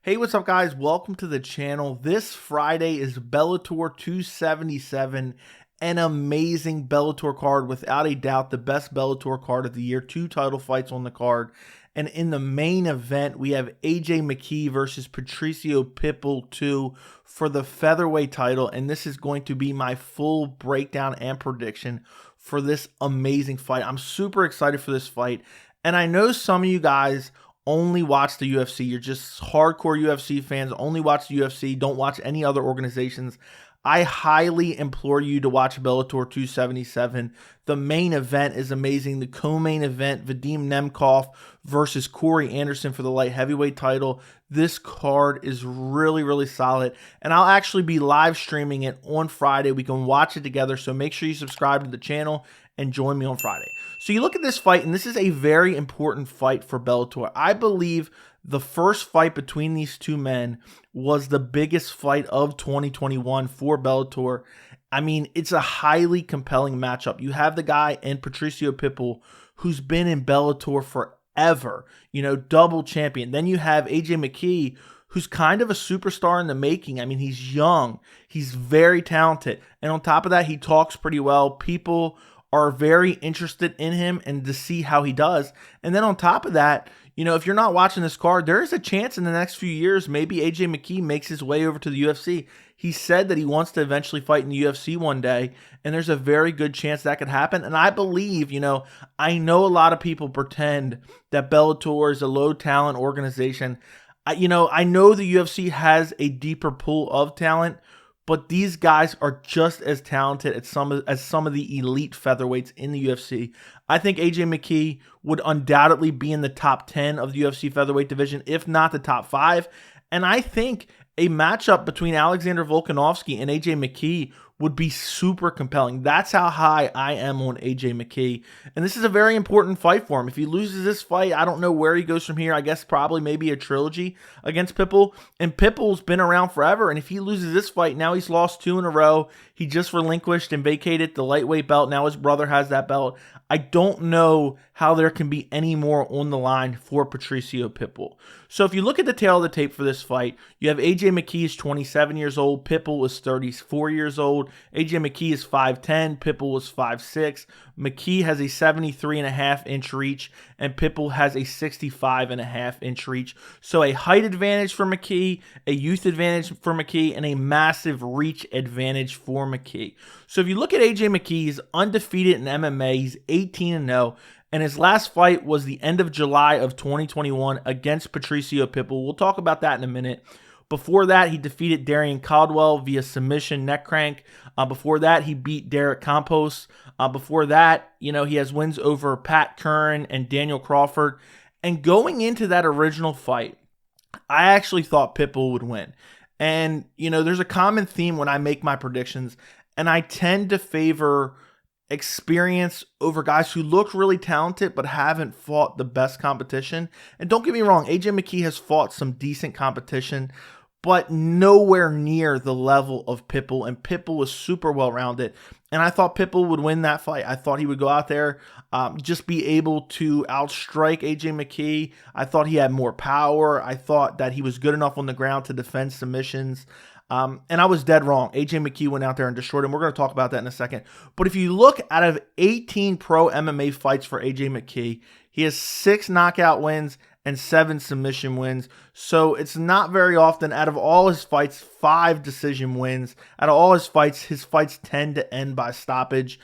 Hey, what's up, guys? Welcome to the channel. This Friday is Bellator 277, an amazing Bellator card, without a doubt the best Bellator card of the year. 2 title fights on the card. And in the main event, we have AJ McKee versus Patricio Pitbull 2 for the featherweight title. And this is going to be my full breakdown and prediction for this amazing fight. I'm super excited for this fight. And I know some of you guys only watch the UFC. You're just hardcore UFC fans, only watch the UFC, don't watch any other organizations. I highly implore you to watch Bellator 277. The main event is amazing. The co-main event, Vadim Nemkov versus Corey Anderson for the light heavyweight title. This card is really, really solid. And I'll actually be live streaming it on Friday. We can watch it together. So make sure you subscribe to the channel and join me on Friday. So you look at this fight, and this is a very important fight for Bellator. I believe the first fight between these two men was the biggest fight of 2021 for Bellator. I mean, it's a highly compelling matchup. You have the guy in Patricio Pitbull, who's been in Bellator forever, double champion. Then you have AJ McKee, who's kind of a superstar in the making. I mean, he's young, he's very talented, and on top of that, he talks pretty well. People are very interested in him and to see how he does. And then on top of that, if you're not watching this card, there is a chance in the next few years, maybe AJ McKee makes his way over to the UFC. He said that he wants to eventually fight in the UFC one day, and there's a very good chance that could happen. And I believe, I know a lot of people pretend that Bellator is a low talent organization. I know the UFC has a deeper pool of talent, but these guys are just as talented as some of the elite featherweights in the UFC. I think AJ McKee would undoubtedly be in the top 10 of the UFC featherweight division, if not the top 5. And I think a matchup between Alexander Volkanovski and AJ McKee would be super compelling. That's how high I am on AJ McKee. And this is a very important fight for him. If he loses this fight, I don't know where he goes from here. I guess probably maybe a trilogy against Pitbull. And Pitbull's been around forever. And if he loses this fight, now he's lost 2 in a row. He just relinquished and vacated the lightweight belt. Now his brother has that belt. I don't know how there can be any more on the line for Patricio Pitbull. So if you look at the tail of the tape for this fight, you have AJ McKee is 27 years old. Pitbull is 34 years old. AJ McKee is 5'10". Pitbull is 5'6". McKee has a 73.5-inch reach, and Pitbull has a 65.5-inch reach. So a height advantage for McKee, a youth advantage for McKee, and a massive reach advantage for McKee. So if you look at AJ McKee, he's undefeated in MMA. He's 18-0. And his last fight was the end of July of 2021 against Patricio Pitbull. We'll talk about that in a minute. Before that, he defeated Darian Caldwell via submission neck crank. Before that, he beat Derek Campos. Before that, he has wins over Pat Curran and Daniel Crawford. And going into that original fight, I actually thought Pitbull would win. And, there's a common theme when I make my predictions, and I tend to favor experience over guys who look really talented but haven't fought the best competition. And don't get me wrong, AJ McKee has fought some decent competition, but nowhere near the level of Pitbull. And Pitbull was super well-rounded. And I thought Pitbull would win that fight. I thought he would go out there, just be able to outstrike AJ McKee. I thought he had more power. I thought that he was good enough on the ground to defend submissions. And I was dead wrong. AJ McKee went out there and destroyed him. We're going to talk about that in a second. But if you look out of 18 pro MMA fights for AJ McKee, he has 6 knockout wins and 7 submission wins. So it's not very often. Out of all his fights, 5 decision wins. Out of all his fights tend to end by stoppage.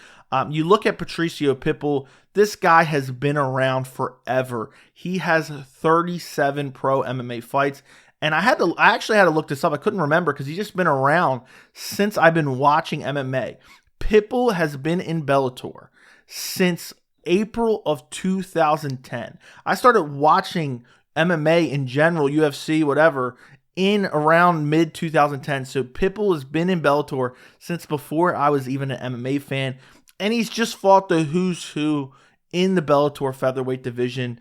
You look at Patricio Pitbull, this guy has been around forever. He has 37 pro MMA fights. And I actually had to look this up. I couldn't remember because he's just been around since I've been watching MMA. Pitbull has been in Bellator since April of 2010. I started watching MMA in general, UFC, whatever, in around mid-2010. So Pitbull has been in Bellator since before I was even an MMA fan. And he's just fought the who's who in the Bellator featherweight division.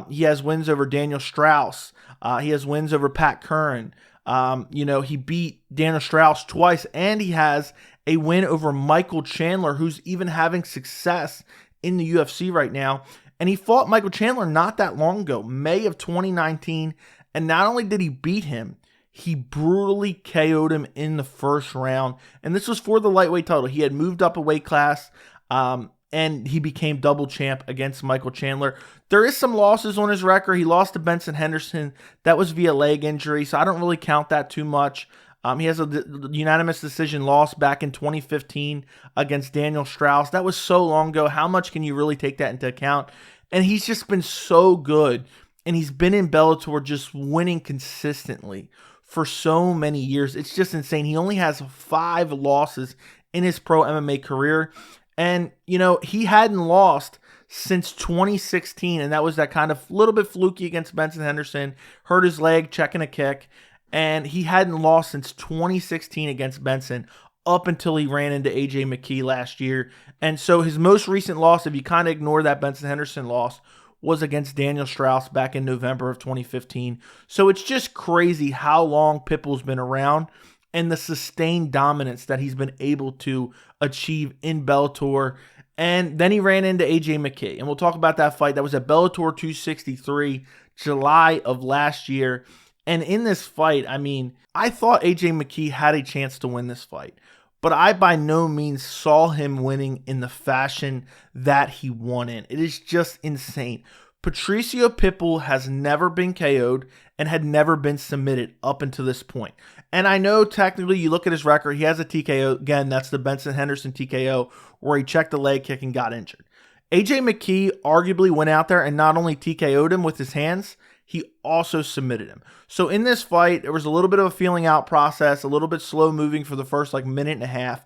He has wins over Daniel Strauss. He has wins over Pat Curran. He beat Daniel Strauss twice, and he has a win over Michael Chandler, who's even having success in the UFC right now. And he fought Michael Chandler not that long ago, May of 2019, And not only did he beat him, he brutally KO'd him in the first round. And this was for the lightweight title. He had moved up a weight class, and he became double champ against Michael Chandler. There is some losses on his record. He lost to Benson Henderson. That was via leg injury, so I don't really count that too much. He has a unanimous decision loss back in 2015 against Daniel Strauss. That was so long ago. How much can you really take that into account? And he's just been so good. And he's been in Bellator just winning consistently for so many years. It's just insane. He only has 5 losses in his pro MMA career. And, he hadn't lost since 2016. And that was that kind of little bit fluky against Benson Henderson. Hurt his leg checking a kick. And he hadn't lost since 2016 against Benson up until he ran into AJ McKee last year. And so his most recent loss, if you kind of ignore that Benson Henderson loss, was against Daniel Strauss back in November of 2015. So it's just crazy how long Pitbull's been around and the sustained dominance that he's been able to achieve in Bellator. And then he ran into AJ McKee. And we'll talk about that fight. That was at Bellator 263, July of last year. And in this fight, I thought AJ McKee had a chance to win this fight, but I by no means saw him winning in the fashion that he won in. It is just insane. Patricio Pitbull has never been KO'd and had never been submitted up until this point. And I know technically you look at his record, he has a TKO. Again, that's the Benson Henderson TKO where he checked the leg kick and got injured. AJ McKee arguably went out there and not only TKO'd him with his hands, he also submitted him. So in this fight, there was a little bit of a feeling out process, a little bit slow moving for the first minute and a half.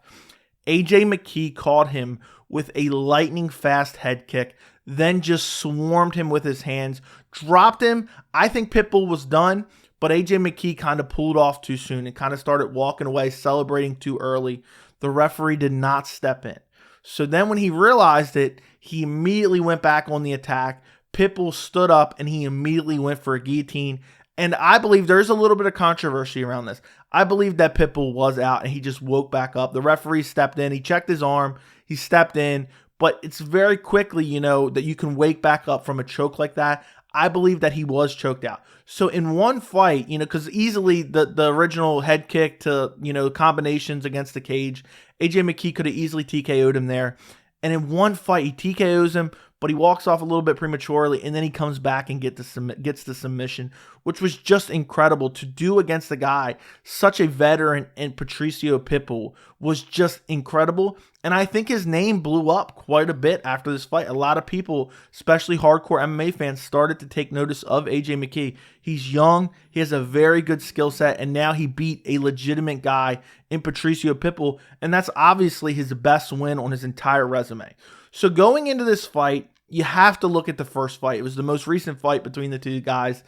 AJ McKee caught him with a lightning fast head kick, then just swarmed him with his hands, dropped him. I think Pitbull was done, but AJ McKee kind of pulled off too soon and kind of started walking away, celebrating too early. The referee did not step in. So then when he realized it, he immediately went back on the attack. Pitbull stood up and he immediately went for a guillotine. And I believe there's a little bit of controversy around this. I believe that Pitbull was out and he just woke back up. The referee stepped in. He checked his arm. He stepped in. But it's very quickly, that you can wake back up from a choke like that. I believe that he was choked out. So in one fight, because easily the original head kick to, combinations against the cage, AJ McKee could have easily TKO'd him there. And in one fight, he TKOs him, but he walks off a little bit prematurely, and then he comes back and gets the submission, which was just incredible to do against a guy, such a veteran, and Patricio Pitbull was just incredible. And I think his name blew up quite a bit after this fight. A lot of people, especially hardcore MMA fans, started to take notice of AJ McKee. He's young, he has a very good skill set, and now he beat a legitimate guy in Patricio Pitbull, and that's obviously his best win on his entire resume. So going into this fight, you have to look at the first fight. It was the most recent fight between the two guys,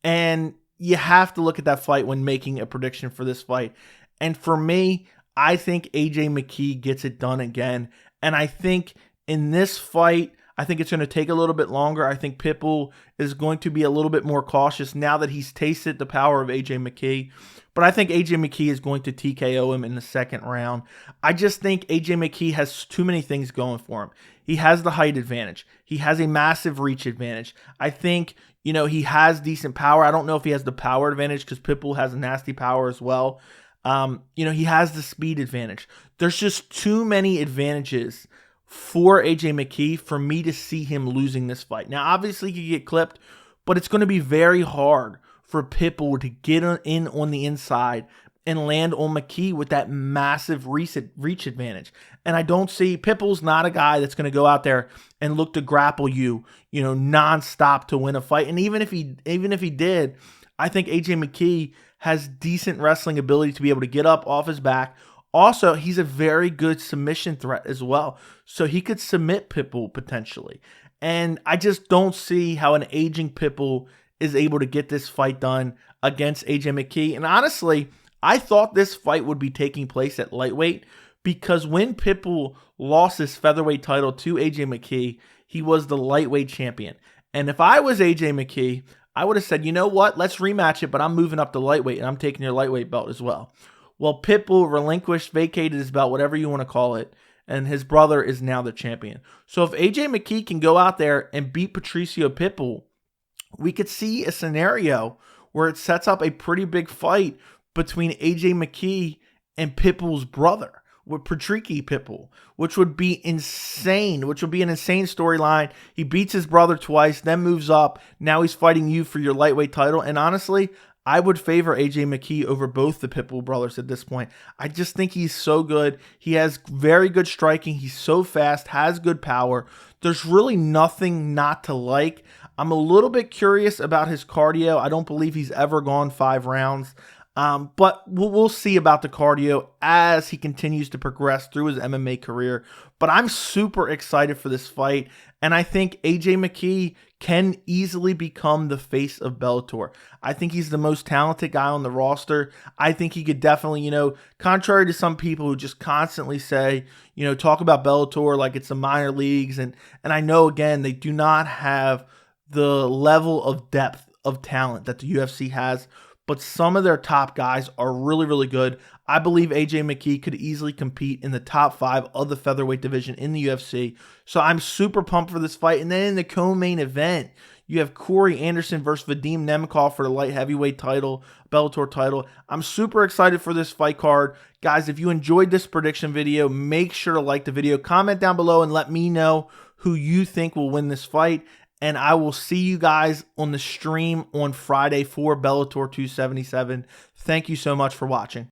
and you have to look at that fight when making a prediction for this fight. And for me, I think AJ McKee gets it done again. And I think in this fight, I think it's going to take a little bit longer. I think Pitbull is going to be a little bit more cautious now that he's tasted the power of AJ McKee. But I think AJ McKee is going to TKO him in the second round. I just think AJ McKee has too many things going for him. He has the height advantage. He has a massive reach advantage. I think, he has decent power. I don't know if he has the power advantage because Pitbull has a nasty power as well. He has the speed advantage. There's just too many advantages for AJ McKee for me to see him losing this fight. Now, obviously, he could get clipped, but it's going to be very hard for Pitbull to get in on the inside and land on McKee with that massive reach advantage. And I don't see, Pitbull's not a guy that's going to go out there and look to grapple you, nonstop to win a fight. And even if he did, I think AJ McKee has decent wrestling ability to be able to get up off his back. Also, he's a very good submission threat as well. So he could submit Pitbull potentially. And I just don't see how an aging Pitbull is able to get this fight done against AJ McKee. And honestly, I thought this fight would be taking place at lightweight because when Pitbull lost his featherweight title to AJ McKee, he was the lightweight champion. And if I was AJ McKee, I would have said, you know what, let's rematch it, but I'm moving up to lightweight and I'm taking your lightweight belt as well. Well, Pitbull relinquished, vacated his belt, whatever you want to call it, and his brother is now the champion. So if AJ McKee can go out there and beat Patricio Pitbull, we could see a scenario where it sets up a pretty big fight between AJ McKee and Pitbull's brother, with Patricio Pitbull, which would be insane, which would be an insane storyline. He beats his brother twice, then moves up. Now he's fighting you for your lightweight title. And honestly, I would favor AJ McKee over both the Pitbull brothers at this point. I just think he's so good. He has very good striking. He's so fast, has good power. There's really nothing not to like. I'm a little bit curious about his cardio. I don't believe he's ever gone 5 rounds. But we'll see about the cardio as he continues to progress through his MMA career. But I'm super excited for this fight, and I think AJ McKee can easily become the face of Bellator. I think he's the most talented guy on the roster. I think he could definitely, contrary to some people who just constantly say, talk about Bellator like it's the minor leagues, and I know, again, they do not have the level of depth of talent that the UFC has, but some of their top guys are really, really good. I believe AJ McKee could easily compete in the top 5 of the featherweight division in the UFC. So I'm super pumped for this fight. And then in the co-main event, you have Corey Anderson versus Vadim Nemkov for the light heavyweight title, Bellator title. I'm super excited for this fight card. Guys, if you enjoyed this prediction video, make sure to like the video, comment down below, and let me know who you think will win this fight. And I will see you guys on the stream on Friday for Bellator 277. Thank you so much for watching.